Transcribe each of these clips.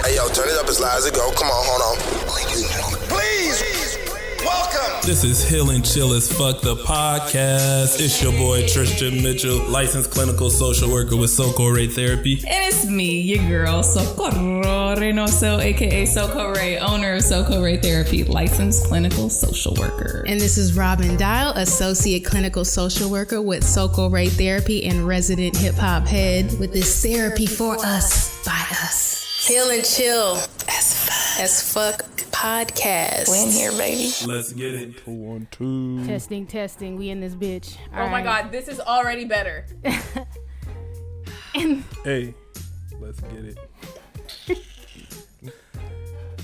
Hey, yo, turn it up as loud as it go. Come on, hold on. Please, welcome. This is Hill and Chill as Fuck the podcast. It's your boy Tristan Mitchell, licensed clinical social worker with Soco Ray Therapy. And it's me, your girl, Socorro Reynoso, aka Soco Ray, owner of Soco Ray Therapy, licensed clinical social worker. And this is Robin Dial, associate clinical social worker with Soco Ray Therapy and resident hip hop head with this therapy for us, by us. Hill and Chill as fuck podcast. We in here, baby. Let's get it. 1, 2. Testing. We in this bitch. Oh my God, this is already better. Hey, let's get it.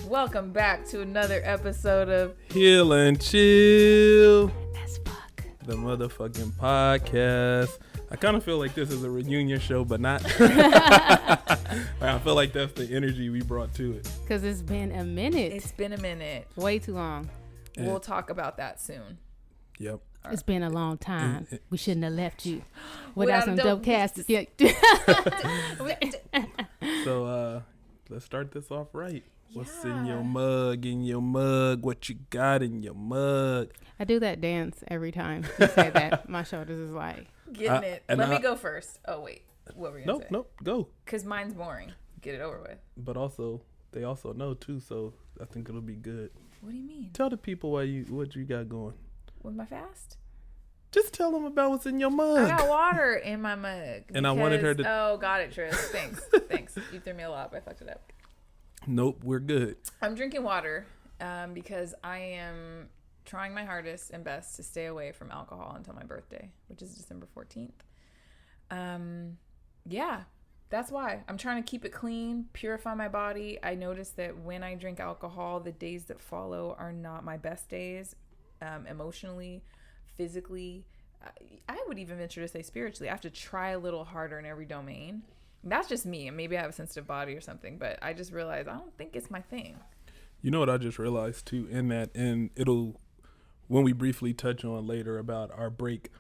Welcome back to another episode of Hill and Chill As fuck. the motherfucking podcast. I kind of feel like this is a reunion show, but not. I feel like that's the energy we brought to it. Because it's been a minute. It's been a minute. Way too long. We'll talk about that soon. Yep. It's been a long time. We shouldn't have left you without some dope cast. Yeah. So let's start this off right. What's in your mug? What you got in your mug? I do that dance every time you say that. My shoulders is like Getting it. Let me go first. Oh, wait. What were you going to say? Nope, go. Because mine's boring. Get it over with. But also, they also know too, so I think it'll be good. What do you mean? Tell the people what you got going. With my fast? Just tell them about what's in your mug. I got water in my mug. And I wanted her to... Oh, got it, Tris. Thanks. You threw me a lot, but I fucked it up. Nope, we're good. I'm drinking water because I am trying my hardest and best to stay away from alcohol until my birthday, which is December 14th. Yeah, that's why. I'm trying to keep it clean, purify my body. I noticed that when I drink alcohol, the days that follow are not my best days, emotionally, physically. I would even venture to say spiritually. I have to try a little harder in every domain. That's just me, and maybe I have a sensitive body or something, but I just realized I don't think it's my thing. You know what I just realized too in that, and it'll, when we briefly touch on later about our break,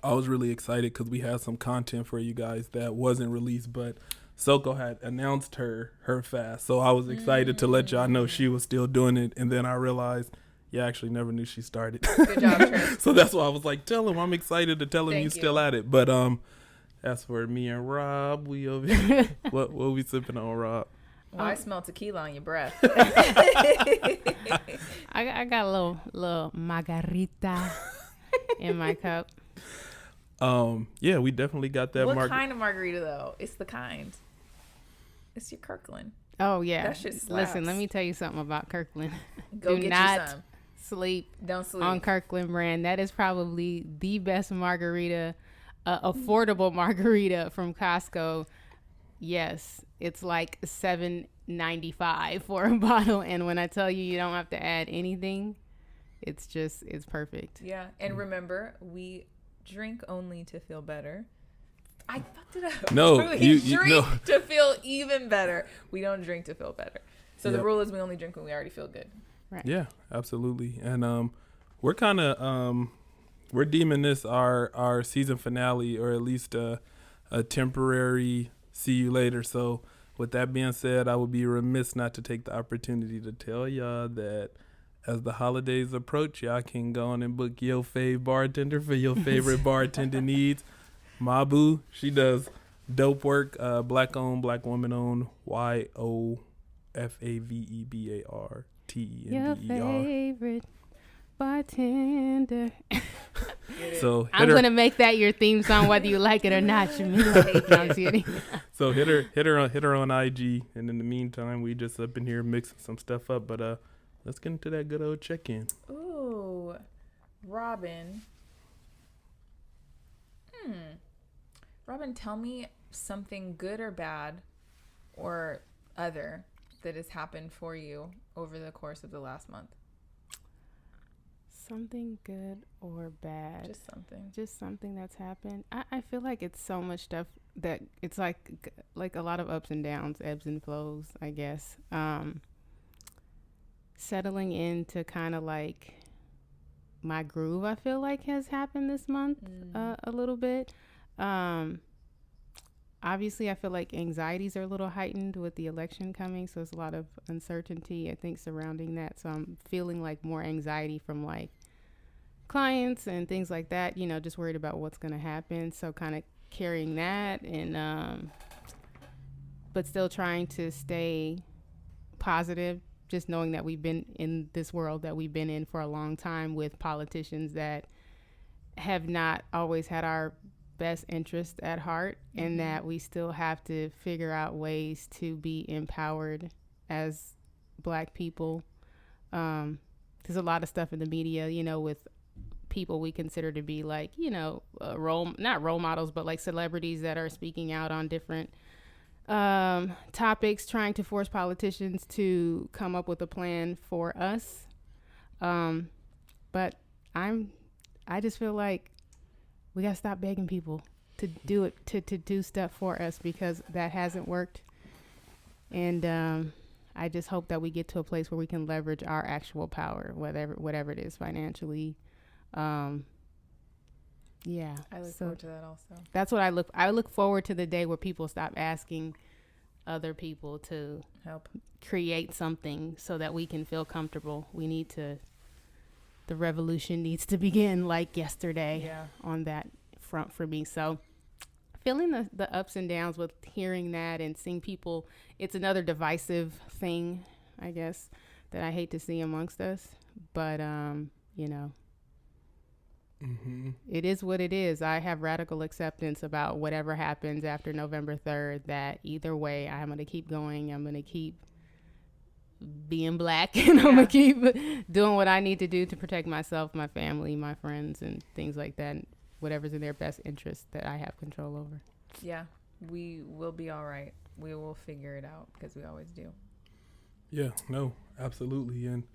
I was really excited because we had some content for you guys that wasn't released, but Soko had announced her fast. So I was excited to let y'all know she was still doing it. And then I realized, I actually never knew she started. Good job, Trent. So that's why I was like, tell him I'm excited to tell him Thank you you. still at it. But as for me and Rob, we over here. what we sipping on, Rob? Well, I smell tequila on your breath. I got a little margarita in my cup. We definitely got that. What kind of margarita though? It's the kind. It's your Kirkland. Oh yeah. That shit slaps. Listen, let me tell you something about Kirkland. Go Do get not you some. sleep Don't sleep on Kirkland brand. That is probably the best margarita, affordable margarita from Costco. Yes, it's like $7.95 for a bottle, and when I tell you don't have to add anything, it's perfect. Yeah, and remember, we drink only to feel better. I fucked it up. No, we drink to feel even better. We don't drink to feel better. So the rule is we only drink when we already feel good. Right. Yeah, absolutely. And we're kind of we're deeming this our season finale, or at least a temporary see you later. So with that being said, I would be remiss not to take the opportunity to tell y'all that as the holidays approach, y'all can go on and book your fave bartender for your favorite bartender needs. My boo, she does dope work. Black owned, black woman owned. YOFAVEBARTENDER. Your favorite bartender. So I'm gonna make that your theme song, whether you like it or not. So hit her on IG, and in the meantime, we just up in here mixing some stuff up. But let's get into that good old check-in. Ooh, Robin. Robin, tell me something good or bad or other that has happened for you over the course of the last month. Something good or bad? Just something that's happened. I feel like it's so much stuff that it's like a lot of ups and downs, ebbs and flows, I guess. Settling into kind of like my groove, I feel like has happened this month a little bit. obviously I feel like anxieties are a little heightened with the election coming. So there's a lot of uncertainty, I think, surrounding that. So I'm feeling like more anxiety from like clients and things like that, you know, just worried about what's going to happen. So kind of carrying that and, but still trying to stay positive, just knowing that we've been in this world that we've been in for a long time with politicians that have not always had our best interest at heart, and that we still have to figure out ways to be empowered as Black people. There's a lot of stuff in the media, you know, with people we consider to be like, you know, not role models, but like celebrities that are speaking out on different topics, trying to force politicians to come up with a plan for us. But I just feel like we gotta stop begging people to do it, to do stuff for us, because that hasn't worked. And I just hope that we get to a place where we can leverage our actual power, whatever it is, financially. Yeah. I look forward to that also. That's what I look forward to, the day where people stop asking other people to help create something so that we can feel comfortable. The revolution needs to begin like yesterday on that front for me. So feeling the ups and downs with hearing that and seeing people, it's another divisive thing, I guess, that I hate to see amongst us. But, you know, it is what it is. I have radical acceptance about whatever happens after November 3rd, that either way, I'm going to keep going. I'm going to keep being Black, and I'm going to keep doing what I need to do to protect myself, my family, my friends, and things like that. Whatever's in their best interest that I have control over. Yeah, we will be all right. We will figure it out, because we always do. Yeah, no, absolutely. And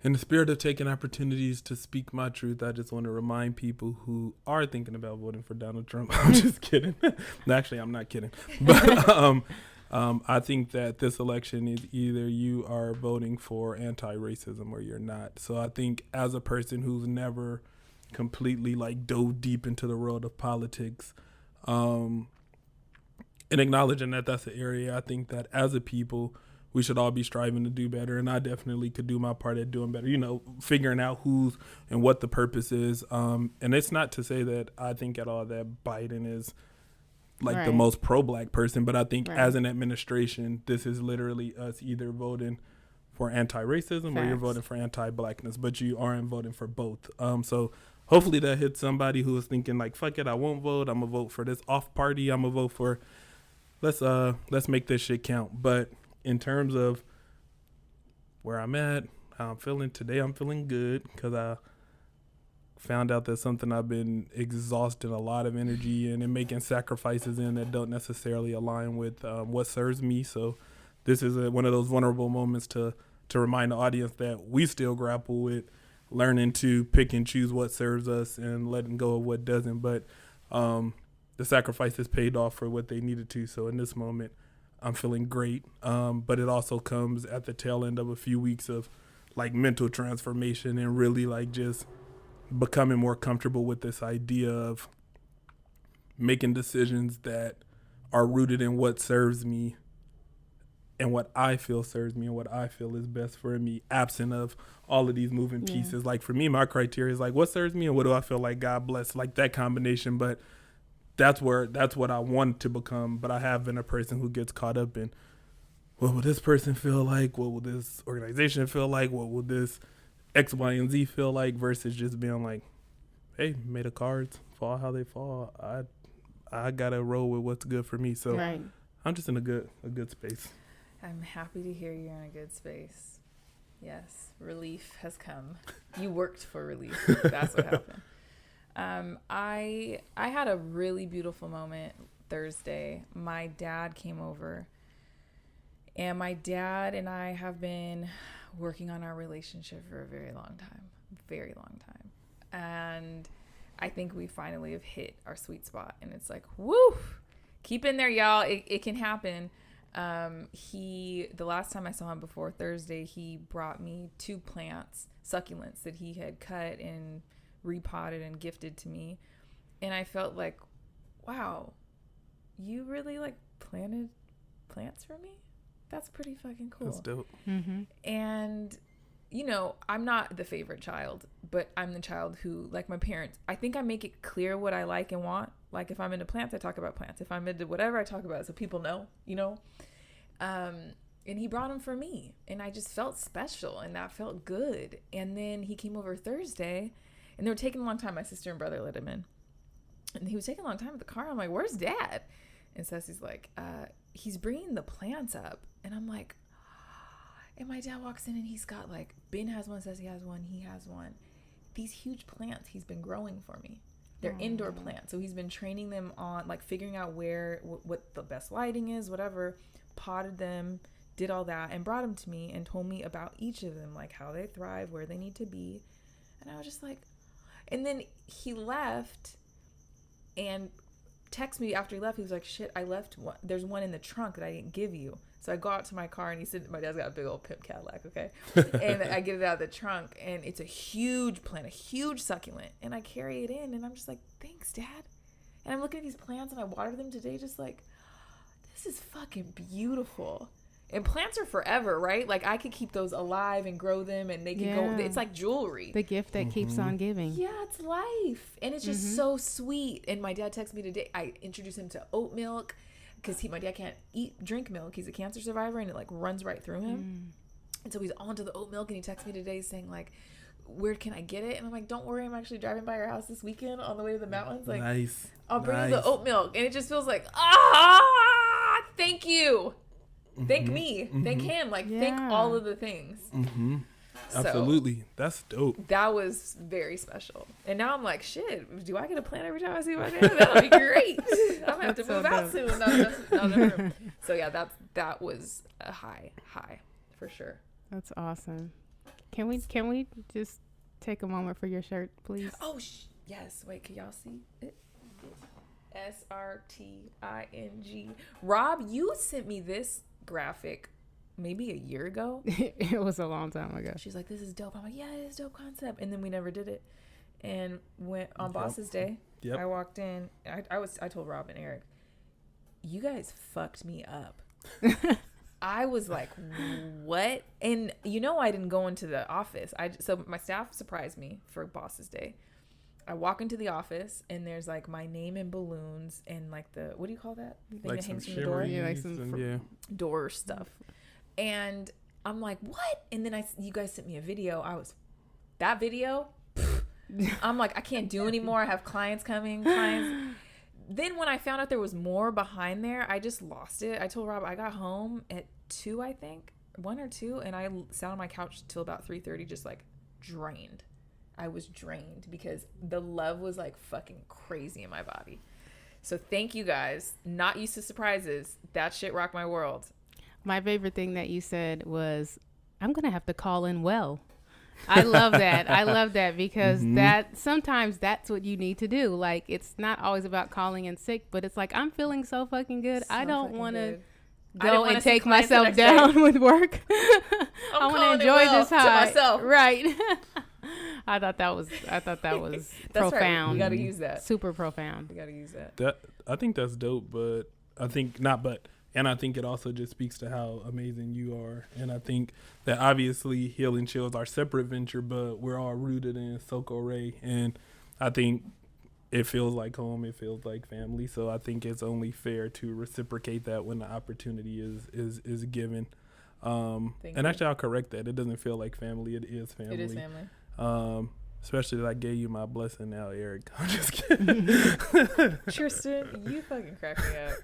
in the spirit of taking opportunities to speak my truth, I just want to remind people who are thinking about voting for Donald Trump. I'm just kidding. Actually, I'm not kidding. But I think that this election is either you are voting for anti-racism or you're not. So I think as a person who's never completely like dove deep into the world of politics, and acknowledging that that's an area, I think that as a people, we should all be striving to do better. And I definitely could do my part at doing better, you know, figuring out who's and what the purpose is. And it's not to say that I think at all that Biden is like the most pro-Black person, but I think as an administration, this is literally us either voting for anti-racism or you're voting for anti-Blackness, but you aren't voting for both. So hopefully that hits somebody who is thinking like, fuck it, I won't vote. I'm gonna vote for this off party. I'm gonna vote for, let's make this shit count. But in terms of where I'm at, how I'm feeling today, I'm feeling good, because I found out that something I've been exhausting a lot of energy in and making sacrifices in that don't necessarily align with what serves me. So this is one of those vulnerable moments to remind the audience that we still grapple with learning to pick and choose what serves us and letting go of what doesn't. But the sacrifices paid off for what they needed to. So in this moment, I'm feeling great. But it also comes at the tail end of a few weeks of like mental transformation and really like just becoming more comfortable with this idea of making decisions that are rooted in what serves me and what I feel serves me and what I feel is best for me, absent of all of these moving pieces. Like for me, my criteria is like what serves me and what do I feel like God bless, like that combination. But that's what I want to become. But I have been a person who gets caught up in what will this person feel like? What will this organization feel like? What will this X, Y, and Z feel like, versus just being like, hey, may the cards fall how they fall. I gotta roll with what's good for me. So I'm just in a good space. I'm happy to hear you're in a good space. Yes, relief has come. You worked for relief. That's what happened. I had a really beautiful moment Thursday. My dad came over, and my dad and I have been working on our relationship for a very long time. And I think we finally have hit our sweet spot, and it's like, woo, keep in there, y'all. It can happen. The last time I saw him before Thursday, he brought me 2 plants, succulents that he had cut and repotted and gifted to me. And I felt like, wow, you really like planted plants for me? That's pretty fucking cool. That's dope. Mm-hmm. And you know, I'm not the favorite child, but I'm the child who, like my parents, I think I make it clear what I like and want. Like if I'm into plants, I talk about plants. If I'm into whatever, I talk about it so people know, you know. And he brought them for me, and I just felt special, and that felt good. And then he came over Thursday, and they were taking a long time. My sister and brother let him in, and he was taking a long time at the car. I'm like, "Where's Dad?" And Ceci's like, "He's bringing the plants up," and I'm like. And my dad walks in and he's got like, Ben has one, Ceci has one, he has one. These huge plants he's been growing for me. They're indoor plants. So he's been training them on like figuring out what the best lighting is, whatever, potted them, did all that, and brought them to me and told me about each of them, like how they thrive, where they need to be. And I was just like, and then he left and texted me after he left. He was like, shit, I left one. There's one in the trunk that I didn't give you. So I go out to my car and he said, my dad's got a big old pimp Cadillac, okay? And I get it out of the trunk and it's a huge plant, a huge succulent. And I carry it in and I'm just like, thanks, Dad. And I'm looking at these plants and I watered them today just like, this is fucking beautiful. And plants are forever, right? Like I could keep those alive and grow them and they can go, it's like jewelry. The gift that keeps on giving. Yeah, it's life. And it's just so sweet. And my dad texted me today. I introduced him to oat milk. Because my dad can't drink milk. He's a cancer survivor and it like runs right through him. And so he's on to the oat milk and he texted me today saying like, where can I get it? And I'm like, don't worry, I'm actually driving by your house this weekend on the way to the mountains. Like, nice. I'll bring you Nice. the oat milk. And it just feels like, thank you. Thank me. Thank him. Like, thank all of the things. So, Absolutely. That's dope. that was very special. And now I'm like, shit, do I get a plant every time I see my dad? That'll be great. I'm going to have to move out soon. No. So yeah, that was a high for sure. That's awesome. Can we just take a moment for your shirt, please? Oh, yes. Wait, can y'all see it? SRTING. Rob, you sent me this graphic maybe a year ago. It was a long time ago. She's like, this is dope. I'm like, yeah, it is dope concept. And then we never did it. And went on Boss's Day. I walked in. I told Rob and Eric, you guys fucked me up. I was like, what? And you know, I didn't go into the office. So my staff surprised me for Boss's Day. I walk into the office and there's like my name in balloons and like the, what do you call that? The thing Like that some hangs from the door? Yeah, like some Door stuff. And I'm like, what? And then you guys sent me a video. That video, I'm like, I can't do anymore. I have clients coming. Then when I found out there was more behind there, I just lost it. I told Rob I got home at 2, I think, 1 or 2, and I sat on my couch till about 3:30, just like drained. I was drained because the love was like fucking crazy in my body. So thank you guys. Not used to surprises. That shit rocked my world. My favorite thing that you said was, I'm going to have to call in well. I love that. I love that because sometimes that's what you need to do. Like, it's not always about calling in sick, but it's like, I'm feeling so fucking good. I don't want to go and take myself down with work. I want to enjoy this high. Myself. Right. I thought that was That's profound. Right. You got to use that. Super profound. You got to use that. I think that's dope, but I think and I think it also just speaks to how amazing you are. And I think that obviously Heal and Chill is our separate venture, but we're all rooted in Soko Ray. And I think it feels like home. It feels like family. So I think it's only fair to reciprocate that when the opportunity is given. And actually, I'll correct that. It doesn't feel like family. It is family. It is family. Especially that I gave you my blessing now, Eric. I'm just kidding. Tristan, you fucking crack me up.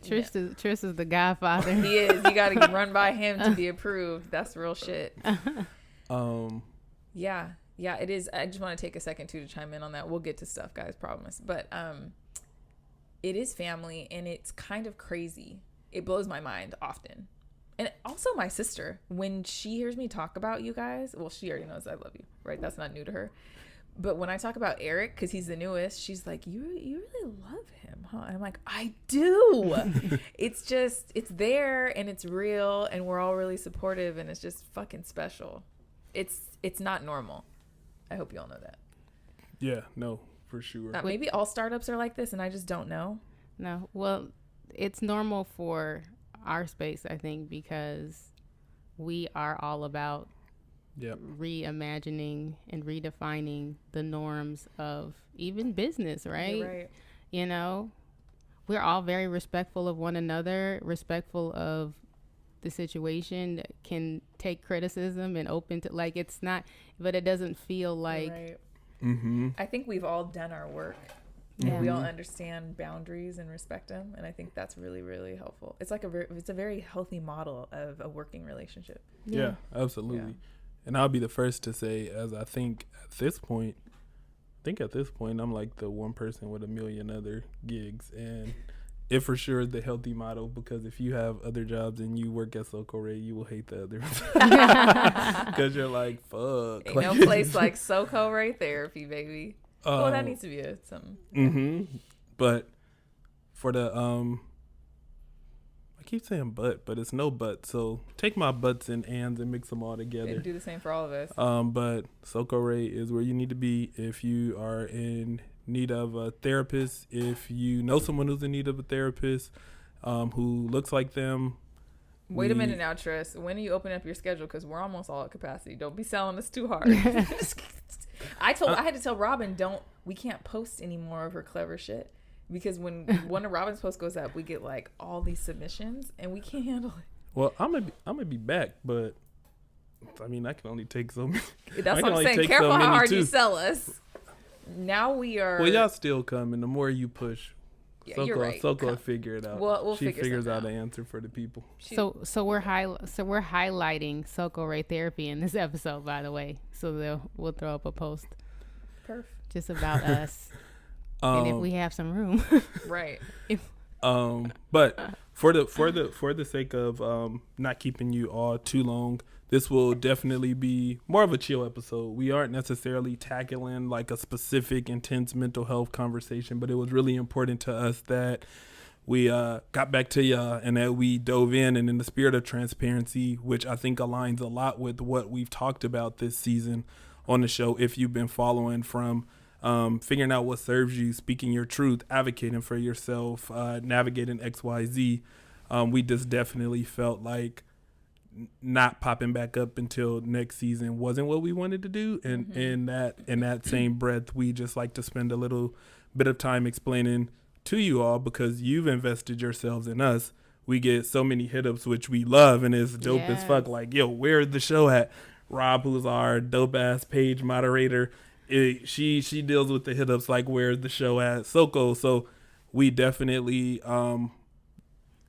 Tris is the godfather. He is. You got to run by him to be approved. That's real shit. Yeah, it is. I just want to take a second too to chime in on that. We'll get to stuff, guys, promise. But it is family, and it's kind of crazy. It blows my mind often. And also my sister, when she hears me talk about you guys, well, she already knows I love you, right? That's not new to her. But when I talk about Eric, because he's the newest, she's like, you really love him, huh? And I'm like, I do. It's there and it's real and we're all really supportive and it's just fucking special. It's not normal. I hope you all know that. Yeah, no, for sure. Maybe all startups are like this and I just don't know. No, well, it's normal for our space, I think, because we are all about reimagining and redefining the norms of even business, right? You're right. You know, we're all very respectful of one another, respectful of the situation, can take criticism and open to, like, it's not, but it doesn't feel like, Right. Mm-hmm. I think we've all done our work. Yeah. And we all understand boundaries and respect them, and I think that's really, really helpful. It's like it's a very healthy model of a working relationship. Yeah, absolutely. Yeah. And I'll be the first to say, as I think at this point, I'm like the one person with a million other gigs, and it for sure is the healthy model, because if you have other jobs and you work at Soko Ray, you will hate the other because you're like, fuck. Ain't no place like Soko Ray Therapy, baby. Well, that needs to be something. Mm-hmm. But for the I keep saying but it's no but. So take my buts and ands and mix them all together. And do the same for all of us. But Soko Ray is where you need to be if you are in need of a therapist. If you know someone who's in need of a therapist, who looks like them. Wait a minute now, Tress. When do you open up your schedule? Because we're almost all at capacity. Don't be selling us too hard. I had to tell Robin, we can't post any more of her clever shit, because when one of Robin's posts goes up, we get like all these submissions and we can't handle it. Well, I'm gonna be back, but I mean, I can only take so many. That's what I'm saying. Careful how hard you sell us. Now we are. Well, y'all still come, and the more you push, yeah, you're right. Soko will figure it out. We'll she figures out an an answer for the people. So we're highlighting Soko Ray Therapy in this episode, by the way. So we'll throw up a post. Perf. Just about us, and if we have some room, right? But for the sake of not keeping you all too long, this will definitely be more of a chill episode. We aren't necessarily tackling like a specific intense mental health conversation, but it was really important to us that we got back to y'all and that we dove in, and in the spirit of transparency, which I think aligns a lot with what we've talked about this season on the show. If you've been following, from figuring out what serves you, speaking your truth, advocating for yourself, navigating XYZ, we just definitely felt like not popping back up until next season wasn't what we wanted to do. And in that same breath, we just like to spend a little bit of time explaining to you all, because you've invested yourselves in us. We get so many hit-ups, which we love, and it's dope as fuck. Like, yo, where's the show at? Rob, who's our dope-ass page moderator, she deals with the hit-ups like, where's the show at? Soko. So we definitely,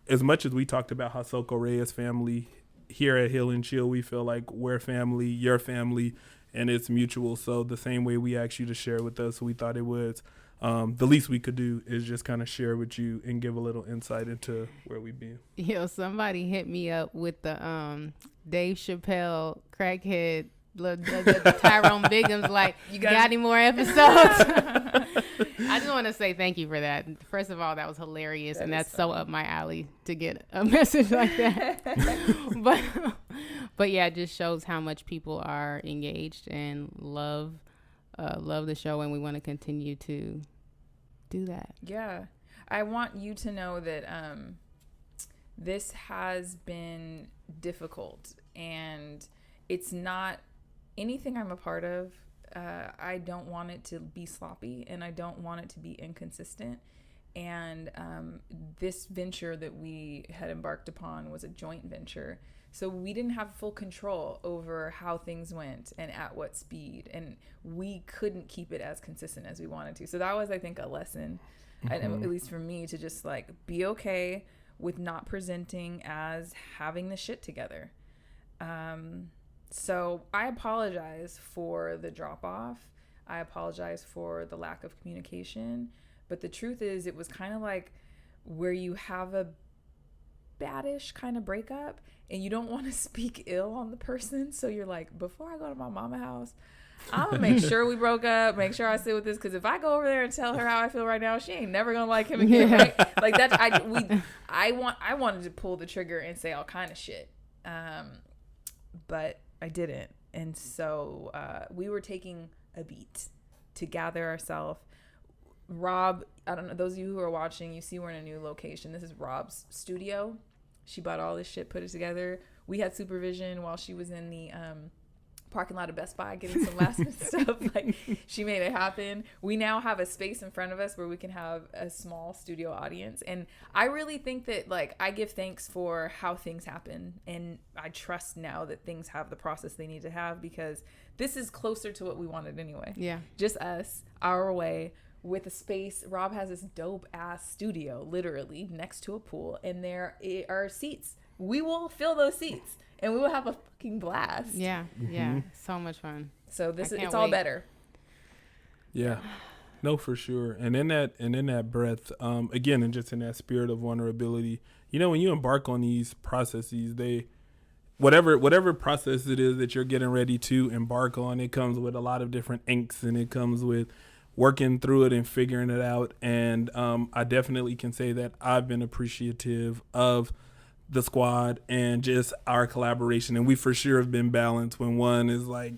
as much as we talked about how Soko Ray is family, here at Heal and Chill, we feel like we're family, your family, and it's mutual. So the same way we asked you to share with us, we thought it was the least we could do is just kind of share with you and give a little insight into where we've been. Yo, somebody hit me up with the Dave Chappelle crackhead, the Tyrone Biggums, like, you got any more episodes? I just want to say thank you for that. First of all, that was hilarious, and that's so up my alley to get a message like that. but yeah, it just shows how much people are engaged and love the show, and we want to continue to do that. Yeah, I want you to know that this has been difficult, and it's not anything I'm a part of. I don't want it to be sloppy, and I don't want it to be inconsistent. And this venture that we had embarked upon was a joint venture. So we didn't have full control over how things went and at what speed. And we couldn't keep it as consistent as we wanted to. So that was, I think, a lesson, at least for me, to just like be okay with not presenting as having the shit together. So I apologize for the drop off. I apologize for the lack of communication. But the truth is, it was kind of like where you have a baddish kind of breakup and you don't want to speak ill on the person. So you're like, before I go to my mama house, I'm going to make sure we broke up, make sure I sit with this. Because if I go over there and tell her how I feel right now, she ain't never going to like him again. Yeah. Right? Like that's, I wanted to pull the trigger and say all kind of shit. But I didn't. And so we were taking a beat to gather ourselves. Rob, I don't know, those of you who are watching, you see we're in a new location. This is Rob's studio. She bought all this shit, put it together. We had supervision while she was in the parking lot of Best Buy getting some last minute stuff. Like, she made it happen. We now have a space in front of us where we can have a small studio audience. And I really think that, like, I give thanks for how things happen. And I trust now that things have the process they need to have, because this is closer to what we wanted anyway. Yeah. Just us, our way, with a space. Rob has this dope ass studio literally next to a pool, and there are seats. We will fill those seats and we will have a fucking blast. Yeah. Yeah. So much fun. So it's all better. Yeah. No, for sure. And in that breath, again, and just in that spirit of vulnerability, you know, when you embark on these processes, whatever process it is that you're getting ready to embark on, it comes with a lot of different inks, and it comes with working through it and figuring it out. And I definitely can say that I've been appreciative of the squad and just our collaboration. And we for sure have been balanced. When one is like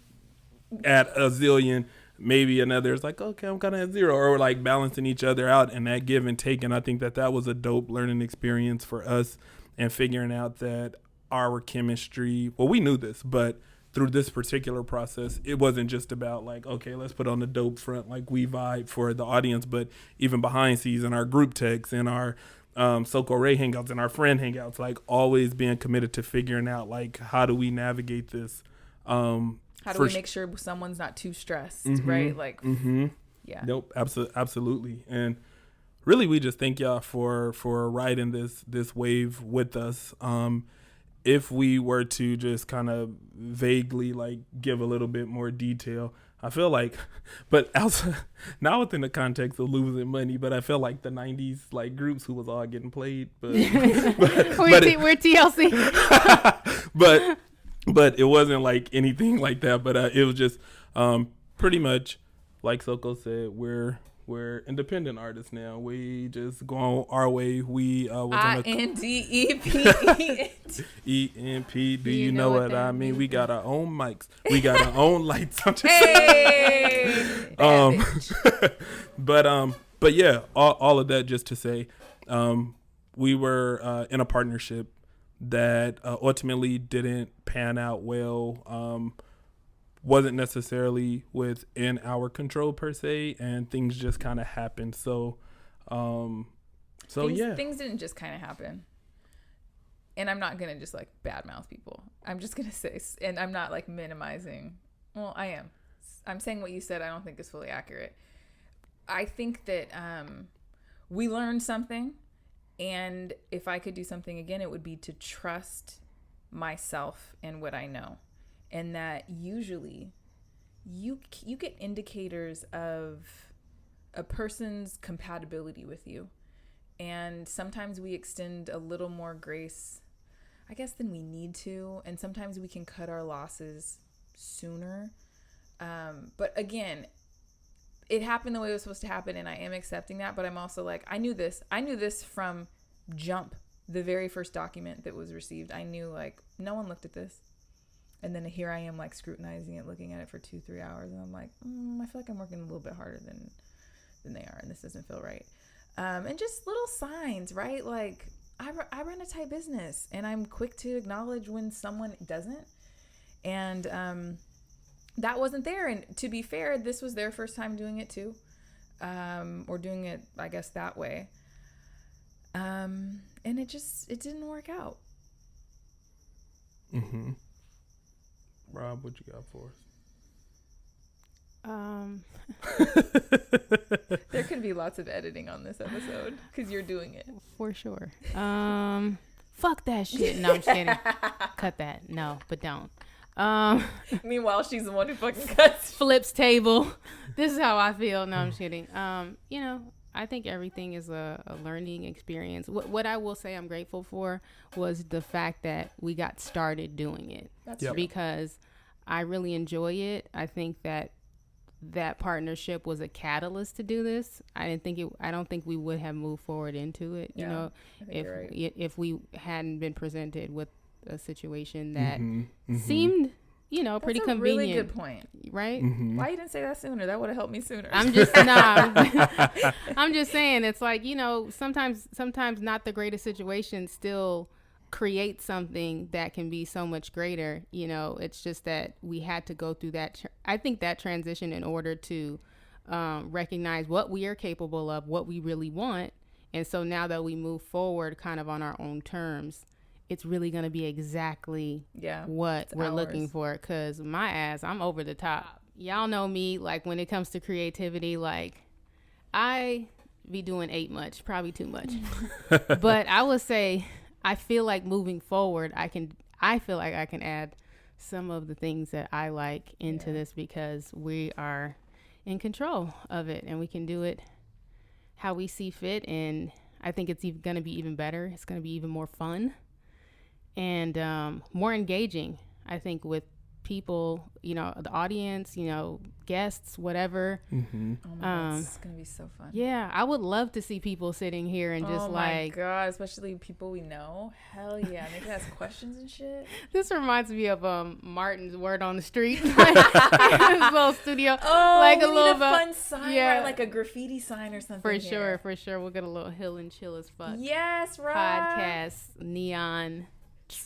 at a zillion, maybe another is like, okay, I'm kind of at zero, or like balancing each other out, and that give and take. And I think that was a dope learning experience for us, and figuring out that our chemistry, well, we knew this, but through this particular process, it wasn't just about like, okay, let's put on the dope front, like we vibe for the audience, but even behind scenes in our group texts and our Soko Ray hangouts and our friend hangouts, like always being committed to figuring out like, how do we navigate this? How do we make sure someone's not too stressed, right? Like, yeah. Nope, absolutely. And really, we just thank y'all for riding this wave with us. If we were to just kind of vaguely like give a little bit more detail, I feel like, but also not within the context of losing money, but I feel like the 90s like groups who was all getting played, but we're TLC. but it wasn't like anything like that. But it was just pretty much like Soko said, we're independent artists now. We just go on our way. We was on INDEPENT. Do you know what I mean? We got our own mics. We got our own lights. I'm just but yeah, all of that just to say, we were in a partnership that ultimately didn't pan out well. Wasn't necessarily within our control per se, and things just kind of happened. So things didn't just kind of happen. And I'm not gonna just like badmouth people. I'm just gonna say, and I'm not like minimizing. Well, I am. I'm saying what you said I don't think is fully accurate. I think that we learned something, and if I could do something again, it would be to trust myself and what I know. And that usually you get indicators of a person's compatibility with you. And sometimes we extend a little more grace, I guess, than we need to. And sometimes we can cut our losses sooner. But again, it happened the way it was supposed to happen, and I am accepting that. But I'm also like, I knew this from jump, the very first document that was received. I knew, like, no one looked at this. And then here I am, like, scrutinizing it, looking at it for 2-3 hours. And I'm like, I feel like I'm working a little bit harder than they are. And this doesn't feel right. And just little signs, right? Like, I run a tight business, and I'm quick to acknowledge when someone doesn't. And that wasn't there. And to be fair, this was their first time doing it too. Or doing it, I guess, that way. And it didn't work out. Mm-hmm. Rob, what you got for us? There can be lots of editing on this episode because you're doing it. For sure. Fuck that shit. No, I'm just kidding. Cut that. No, but don't. Meanwhile, she's the one who fucking cuts. Flips table. This is how I feel. No, I'm just kidding. I think everything is a learning experience. What I will say I'm grateful for was the fact that we got started doing it. That's true. Because I really enjoy it. I think that partnership was a catalyst to do this. I don't think we would have moved forward into it. You know, if we hadn't been presented with a situation that seemed pretty That's a convenient. really good point. Right? Mm-hmm. Why you didn't say that sooner? That would have helped me sooner. I'm just saying it's like, sometimes not the greatest situation still create something that can be so much greater. It's just that we had to go through that. I think that transition in order to recognize what we are capable of, what we really want. And so now that we move forward kind of on our own terms, it's really going to be exactly what we're looking for. Because my ass, I'm over the top. Y'all know me, like when it comes to creativity, like I be doing probably too much. But I would say I feel like moving forward, I feel like I can add some of the things that I like into this because we are in control of it and we can do it how we see fit. And I think it's going to be even better. It's going to be even more fun and more engaging, I think, with people, the audience, guests, whatever. Mm-hmm. Oh my God, it's gonna be so fun. Yeah, I would love to see people sitting here and just oh my God, especially people we know. Hell yeah, they can ask questions and shit. This reminds me of Martin's Word on the Street, like, his little studio. Oh, like we a little need a fun sign, right? Like a graffiti sign or something. For sure. We'll get a little Hill and Chill as fuck. Yes, right. Podcast, neon.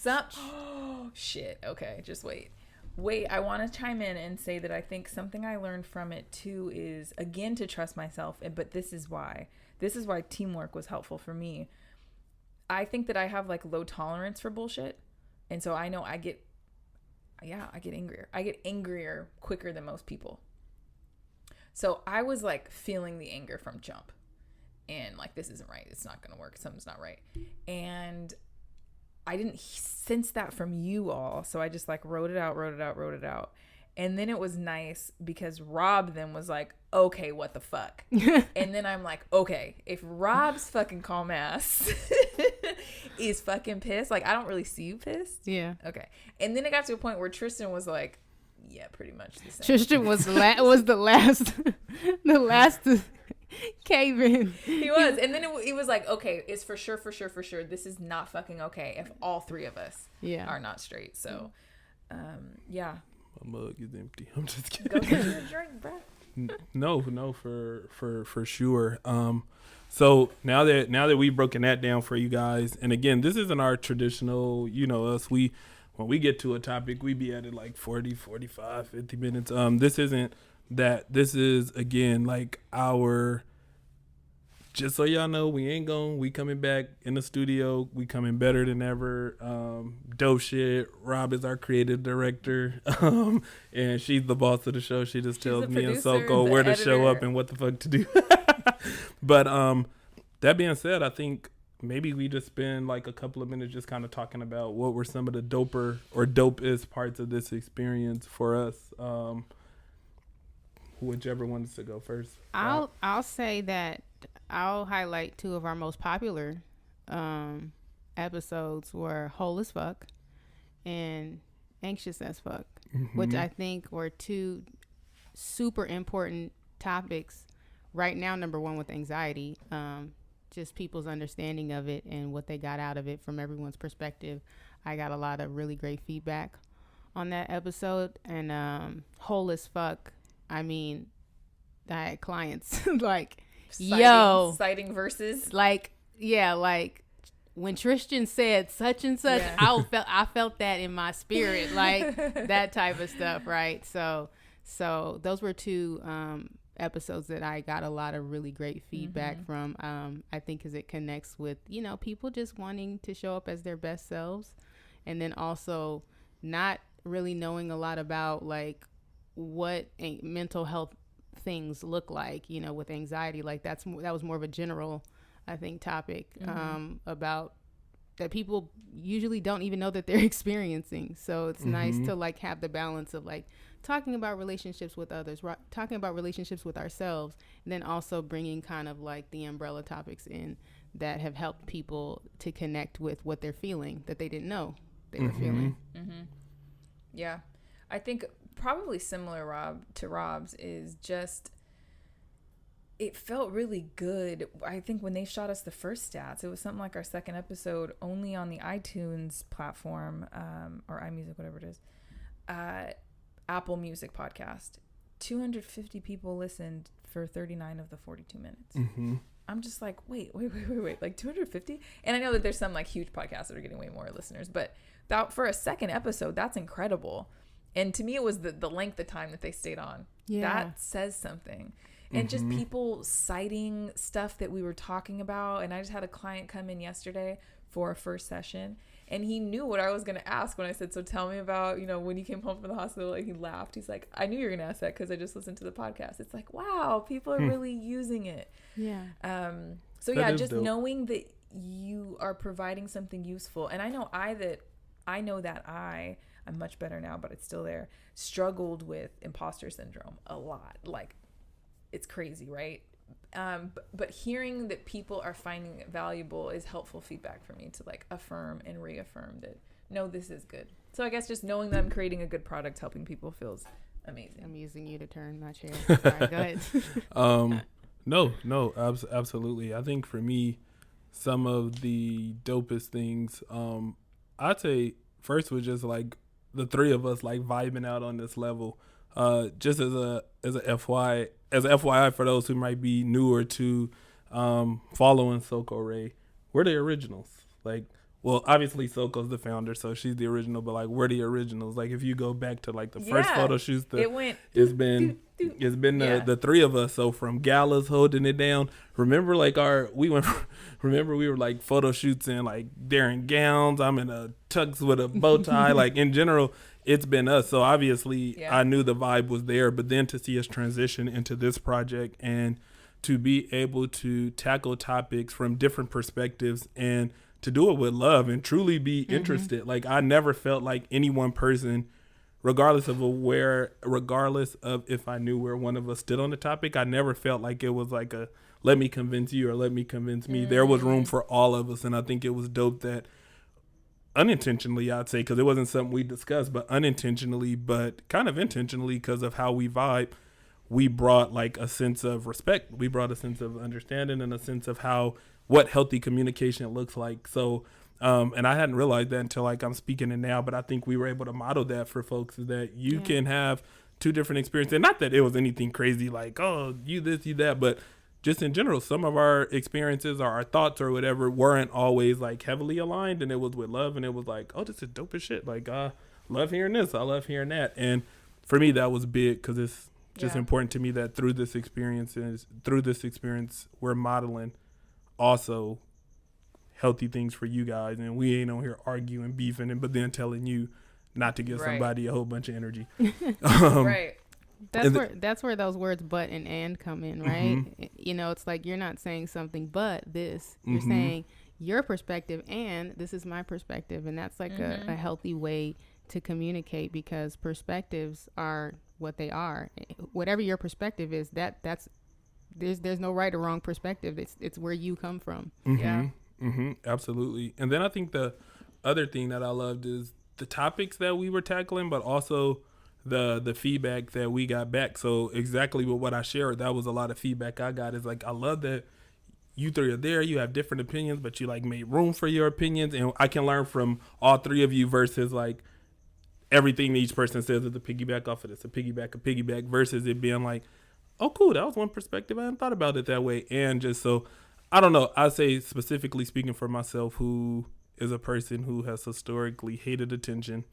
Oh shit. Okay, just wait, I want to chime in and say that I think something I learned from it too is, again, to trust myself. But this is why teamwork was helpful for me. I think that I have like low tolerance for bullshit, and so I know I get angrier. I get angrier quicker than most people. So I was like feeling the anger from jump, and like, this isn't right. It's not gonna work. Something's not right, and I didn't sense that from you all. So I just like wrote it out. And then it was nice because Rob then was like, okay, what the fuck? And then I'm like, okay, if Rob's fucking calm ass is fucking pissed, like I don't really see you pissed. Yeah. Okay. And then it got to a point where Tristan was like, yeah, pretty much the same. Tristan was the last to cave in. He was. And then it was like, okay, it's for sure. This is not fucking okay if all three of us are not straight. So, yeah. My mug is empty. I'm just kidding. Go get you a drink, bro. No, for sure. So now that we've broken that down for you guys, and again, this isn't our traditional, us. When we get to a topic, we be at it like 40, 45, 50 minutes. This isn't that. This is, again, like our, just so y'all know, we coming back in the studio. We coming better than ever. Dope shit. Rob is our creative director. And she's the boss of the show. She just tells me and Soko where to show up and what the fuck to do. But that being said, I think maybe we just spend like a couple of minutes just kind of talking about what were some of the doper or dopest parts of this experience for us. Whichever wants to go first. I'll say that I'll highlight two of our most popular episodes were Whole as Fuck and Anxious as Fuck, which I think were two super important topics right now. Number one, with anxiety, just people's understanding of it and what they got out of it from everyone's perspective. I got a lot of really great feedback on that episode. And Whole as Fuck, I mean, I had clients like, citing verses, like, yeah, like when Tristan said such and such, I felt that in my spirit, like that type of stuff, right? So those were two episodes that I got a lot of really great feedback from. I think because it connects with, people just wanting to show up as their best selves, and then also not really knowing a lot about like what mental health things look like, with anxiety. Like that was more of a general, I think, topic about that people usually don't even know that they're experiencing. So it's nice to like have the balance of like talking about relationships with others, talking about relationships with ourselves, and then also bringing kind of like the umbrella topics in that have helped people to connect with what they're feeling that they didn't know they were feeling. Yeah, I think probably similar to Rob's is just, it felt really good. I think when they shot us the first stats, it was something like our second episode only on the iTunes platform, or iMusic, whatever it is. Apple Music podcast. 250 people listened for 39 of the 42 minutes. Mm-hmm. I'm just like, wait, like 250? And I know that there's some like huge podcasts that are getting way more listeners, but that for a second episode, that's incredible. And to me, it was the length of time that they stayed on. Yeah. That says something. And just people citing stuff that we were talking about. And I just had a client come in yesterday for a first session, and he knew what I was going to ask when I said, so tell me about, when you came home from the hospital. And he laughed. He's like, I knew you were going to ask that because I just listened to the podcast. It's like, wow, people are really using it. Yeah. So that yeah, is just dope. knowing that you are providing something useful. And I know I'm much better now, but it's still there, struggled with imposter syndrome a lot. Like, it's crazy, right? But hearing that people are finding it valuable is helpful feedback for me to like affirm and reaffirm that, no, this is good. So I guess just knowing that I'm creating a good product, helping people feels amazing. I'm using you to turn my chair. Sorry, go ahead. No, absolutely. I think for me, some of the dopest things, I'd say first was just like the three of us like vibing out on this level. Just as a FYI for those who might be newer to following Soko Ray, we're the originals. Like, well, obviously Soko's the founder, so she's the original, but like we're the originals. Like if you go back to like the first photo shoots, it's been the three of us. So from galas holding it down. Remember we were like photo shoots in like they're in gowns. I'm in a tux with a bow tie. Like in general, it's been us. So obviously I knew the vibe was there, but then to see us transition into this project and to be able to tackle topics from different perspectives and to do it with love and truly be interested. Like I never felt like any one person, regardless of if I knew where one of us stood on the topic, I never felt like it was like a let me convince you or let me convince me. There was room for all of us, and I think it was dope that unintentionally, I'd say, because it wasn't something we discussed, but unintentionally, but kind of intentionally because of how we vibe, we brought like a sense of respect. We brought a sense of understanding and a sense of what healthy communication looks like. So, and I hadn't realized that until like I'm speaking it now, but I think we were able to model that for folks, is that you can have two different experiences. And not that it was anything crazy like, oh, you this, you that, but just in general, some of our experiences or our thoughts or whatever weren't always like heavily aligned, and it was with love, and it was like, oh, this is dope as shit. Like, I love hearing this. I love hearing that. And for me, that was big because it's just important to me that through this experience, we're modeling also healthy things for you guys, and we ain't on here arguing, beefing, but then telling you not to give somebody a whole bunch of energy. Right. That's where those words but and come in, right? It's like you're not saying something but this. You're saying your perspective and this is my perspective, and that's like a healthy way to communicate, because perspectives are what they are. Whatever your perspective is, that's there's no right or wrong perspective. It's where you come from. Absolutely. And then I think the other thing that I loved is the topics that we were tackling, but also the feedback that we got back. So exactly what I shared, that was a lot of feedback I got, is like, I love that you three are there. You have different opinions, but you like made room for your opinions, and I can learn from all three of you versus like everything each person says is a piggyback off of this, a piggyback versus it being like, oh, cool, that was one perspective. I hadn't thought about it that way. And just so, I don't know, I say specifically speaking for myself, who is a person who has historically hated attention.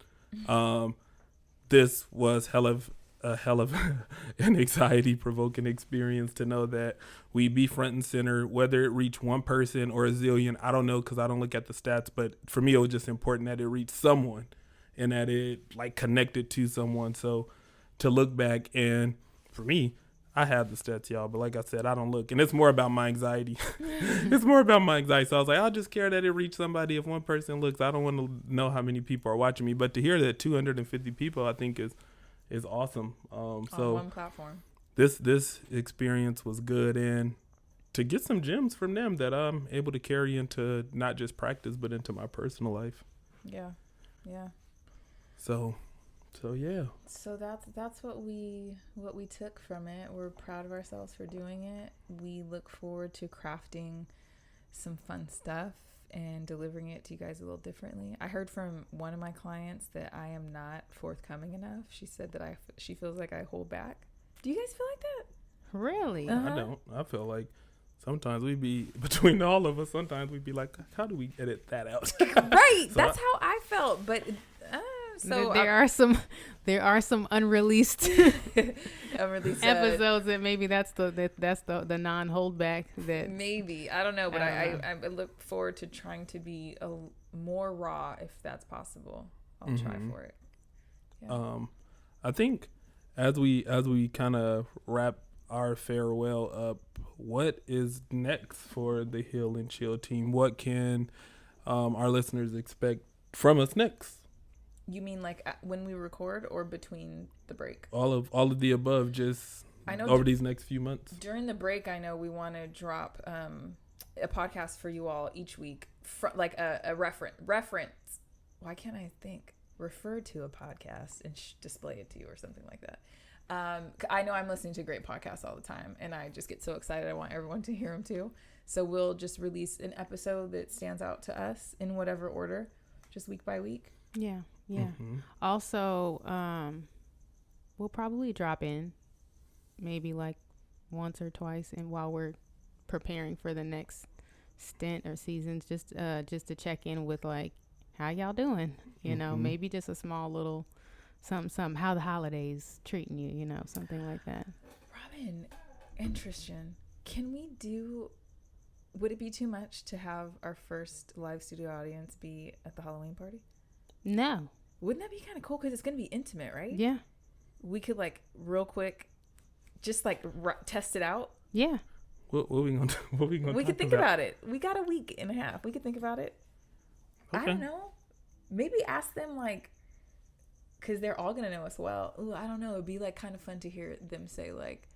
This was hell of an anxiety-provoking experience to know that we be front and center, whether it reached one person or a zillion. I don't know, because I don't look at the stats, but for me, it was just important that it reached someone and that it like connected to someone. So to look back, and for me, I have the stats, y'all, but like I said, I don't look. And it's more about my anxiety. So I was like, I'll just care that it reached somebody. If one person looks, I don't want to know how many people are watching me. But to hear that 250 people, I think is awesome. On one platform. This experience was good. And to get some gems from them that I'm able to carry into not just practice, but into my personal life. Yeah. Yeah. So yeah. So that's what we took from it. We're proud of ourselves for doing it. We look forward to crafting some fun stuff and delivering it to you guys a little differently. I heard from one of my clients that I am not forthcoming enough. She said that she feels like I hold back. Do you guys feel like that? Really? I don't. I feel like sometimes we be, between all of us, sometimes we be like, how do we edit that out? Right. So That's how I felt. But so there are some unreleased episodes that maybe that's the non-holdback that maybe, I don't know, but I look forward to trying to be more raw if that's possible. I'll try for it. Yeah. I think as we kind of wrap our farewell up, what is next for the Heal and Chill team? What can our listeners expect from us next? You mean like when we record or between the break? All of the above, just over these next few months. During the break, I know we want to drop a podcast for you all each week, like a reference. Why can't I think? Refer to a podcast and display it to you or something like that. I know I'm listening to great podcasts all the time, and I just get so excited. I want everyone to hear them too. So we'll just release an episode that stands out to us in whatever order, just week by week. Yeah. Also, we'll probably drop in maybe like once or twice, and while we're preparing for the next stint or seasons, just to check in with like how y'all doing. You know, maybe just a small little something. How the holidays treating you? You know, something like that. Robin and Tristan, would it be too much to have our first live studio audience be at the Halloween party? No. Wouldn't that be kind of cool? Because it's going to be intimate, right? Yeah. We could like real quick just like test it out. Yeah. What we gonna we could think about it. We got a week and a half. We could think about it. Okay. I don't know. Maybe ask them like, because they're all going to know us well. Ooh, I don't know. It'd be like kind of fun to hear them say like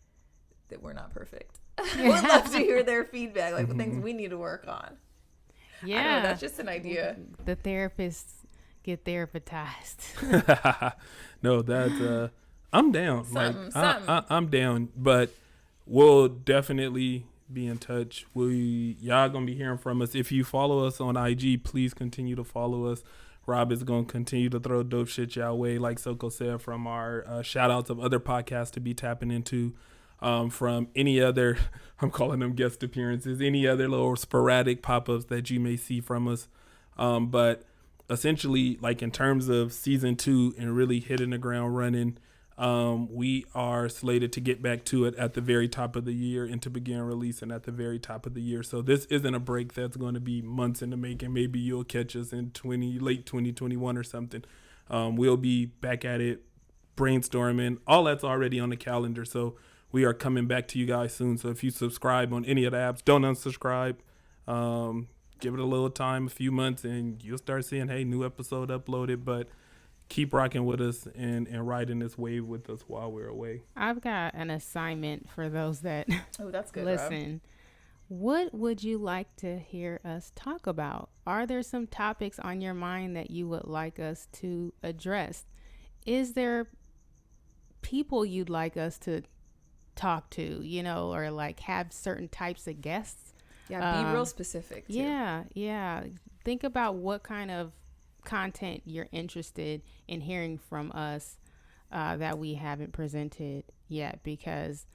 that we're not perfect. Would love to hear their feedback, like the things we need to work on. Yeah. I don't know, that's just an idea. The therapists get therapized. No, that's I'm down. I'm down, but we'll definitely be in touch. Y'all gonna be hearing from us. If you follow us on IG, please continue to follow us. Rob is gonna continue to throw dope shit y'all way, like Soko said, from our shout outs of other podcasts to be tapping into, from any other, I'm calling them guest appearances, any other little sporadic pop-ups that you may see from us. But essentially, like in terms of season 2 and really hitting the ground running, we are slated to get back to it at the very top of the year and to begin releasing at the very top of the year. So this isn't a break that's going to be months in the making. Maybe you'll catch us in late 2021 or something. We'll be back at it, brainstorming. All that's already on the calendar. So we are coming back to you guys soon. So if you subscribe on any of the apps, don't unsubscribe. Give it a little time, a few months, and you'll start seeing, hey, new episode uploaded. But keep rocking with us and riding this wave with us while we're away. I've got an assignment for those that that's good, listen. Rob. What would you like to hear us talk about? Are there some topics on your mind that you would like us to address? Is there people you'd like us to talk to, you know, or like have certain types of guests? Yeah, be real specific too. Yeah. Think about what kind of content you're interested in hearing from us that we haven't presented yet, because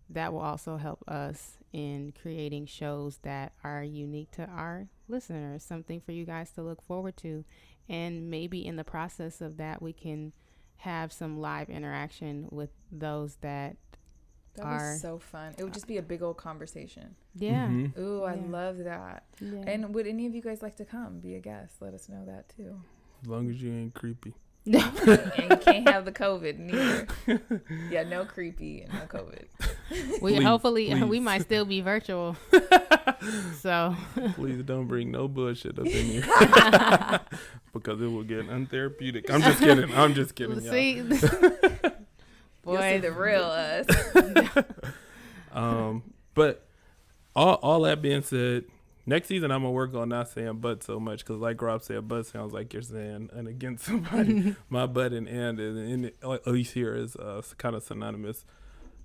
that will also help us in creating shows that are unique to our listeners, something for you guys to look forward to. And maybe in the process of that, we can have some live interaction with those that was so fun. It would just be a big old conversation. Yeah. Mm-hmm. Ooh, I love that. Yeah. And would any of you guys like to come be a guest? Let us know that too. As long as you ain't creepy. And you can't have the COVID neither. Yeah, no creepy and no COVID. We might still be virtual. So please don't bring no bullshit up in here. Because it will get untherapeutic. I'm just kidding. See, boy, you'll see the real us. But all that being said, next season I'm gonna work on not saying "but" so much, because like Rob said, "but" sounds like you're saying and against somebody. My "but" and at least here is kind of synonymous.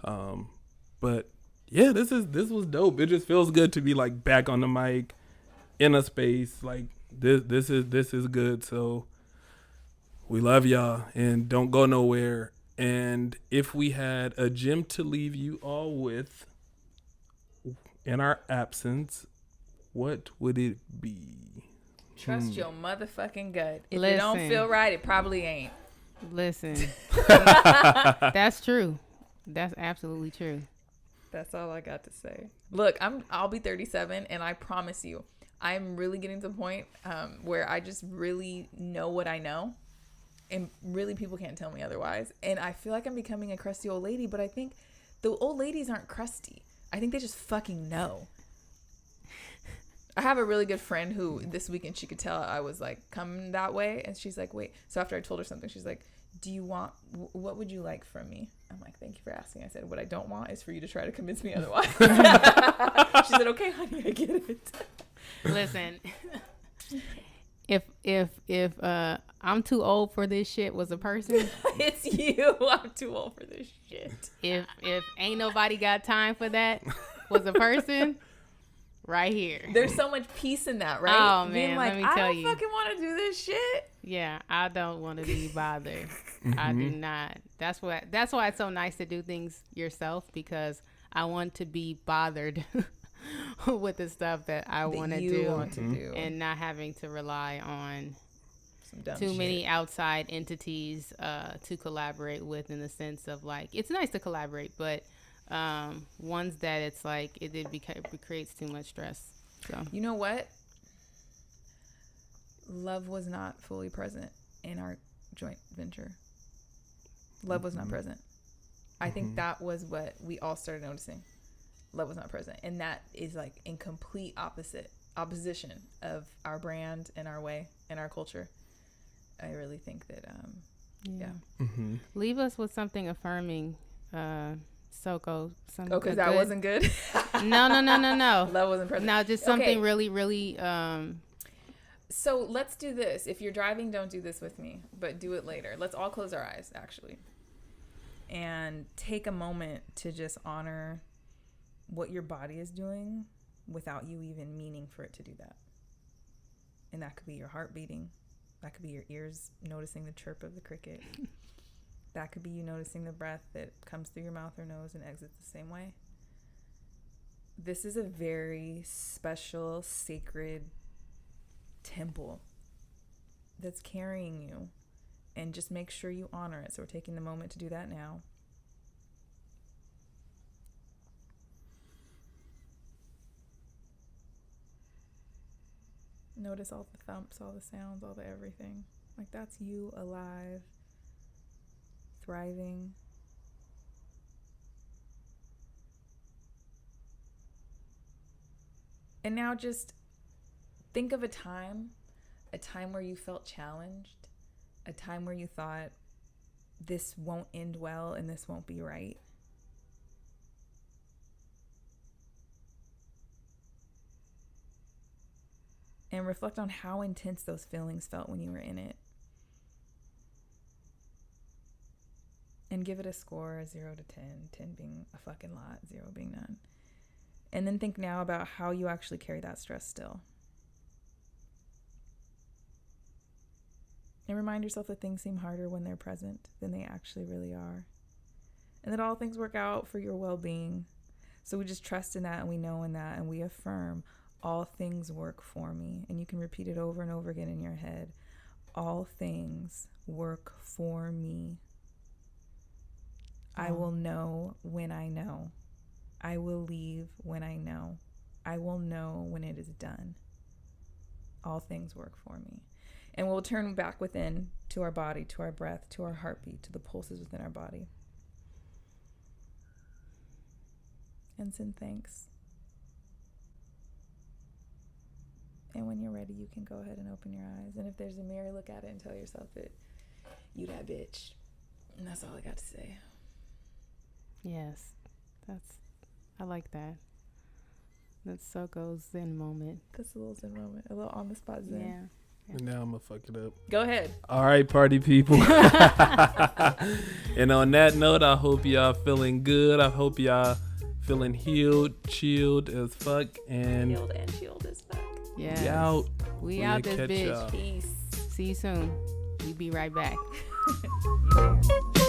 But yeah, this was dope. It just feels good to be like back on the mic, in a space like this. This is good. So we love y'all and don't go nowhere. And if we had a gem to leave you all with in our absence, what would it be? Trust your motherfucking gut. If Listen. it don't feel right, it probably ain't. Listen, that's true. That's absolutely true. That's all I got to say. Look, I'll be 37, and I promise you, I'm really getting to the point where I just really know what I know, and really people can't tell me otherwise. And I feel like I'm becoming a crusty old lady, but I think the old ladies aren't crusty. I think they just fucking know. I have a really good friend who this weekend she could tell I was like coming that way, and she's like, wait. So after I told her something, she's like, what would you like from me? I'm like, thank you for asking. I said, what I don't want is for you to try to convince me otherwise. She said, okay, honey, I get it. Listen, if I'm too old for this shit was a person, It's you. I'm too old for this shit. if ain't nobody got time for that was a person, right here. There's so much peace in that, right? Oh, man, Being like, let me I tell don't you. fucking want to do this shit. Yeah, I don't want to be bothered. I do not. That's why it's so nice to do things yourself, because I want to be bothered with the stuff that I want to do, and not having to rely on Some dumb too shit. many outside entities to collaborate with, in the sense of like, it's nice to collaborate, but ones that it's like it creates too much stress. So You know what? Love was not fully present in our joint venture. Love was not present. I think that was what we all started noticing. Love was not present. And that is like in complete opposition of our brand and our way and our culture. I really think that, yeah. leave us with something affirming, Soko. Because that wasn't good? No. Love wasn't present. No, just something really, really. So let's do this. If you're driving, don't do this with me, but do it later. Let's all close our eyes, actually, and take a moment to just honor what your body is doing without you even meaning for it to do that. And that could be your heart beating. That could be your ears noticing the chirp of the cricket. That could be you noticing the breath that comes through your mouth or nose and exits the same way. This is a very special, sacred temple that's carrying you, and just make sure you honor it. So we're taking the moment to do that now. Notice all the thumps, all the sounds, all the everything. Like, that's you alive, thriving. And now just think of a time where you felt challenged, a time where you thought, this won't end well and this won't be right. And reflect on how intense those feelings felt when you were in it. And give it a score, 0 to 10, 10 being a fucking lot, 0 being none. And then think now about how you actually carry that stress still. And remind yourself that things seem harder when they're present than they actually really are. And that all things work out for your well-being. So we just trust in that, and we know in that, and we affirm all things work for me. And you can repeat it over and over again in your head. All things work for me. I will know when I know. I will leave when I know. I will know when it is done. All things work for me. And we'll turn back within to our body, to our breath, to our heartbeat, to the pulses within our body. And send thanks. And when you're ready, you can go ahead and open your eyes. And if there's a mirror, look at it and tell yourself that you that bitch. And that's all I got to say. Yes, I like that. That's Soko's Zen moment. That's a little Zen moment, a little on the spot Zen. Yeah. And now I'm gonna fuck it up. Go ahead. All right, party people. And on that note, I hope y'all feeling good. I hope y'all feeling healed, chilled as fuck, and Healed and chilled as fuck. Yeah. We out. We out this catch bitch. y'all. Peace. See you soon. We be right back. Yeah.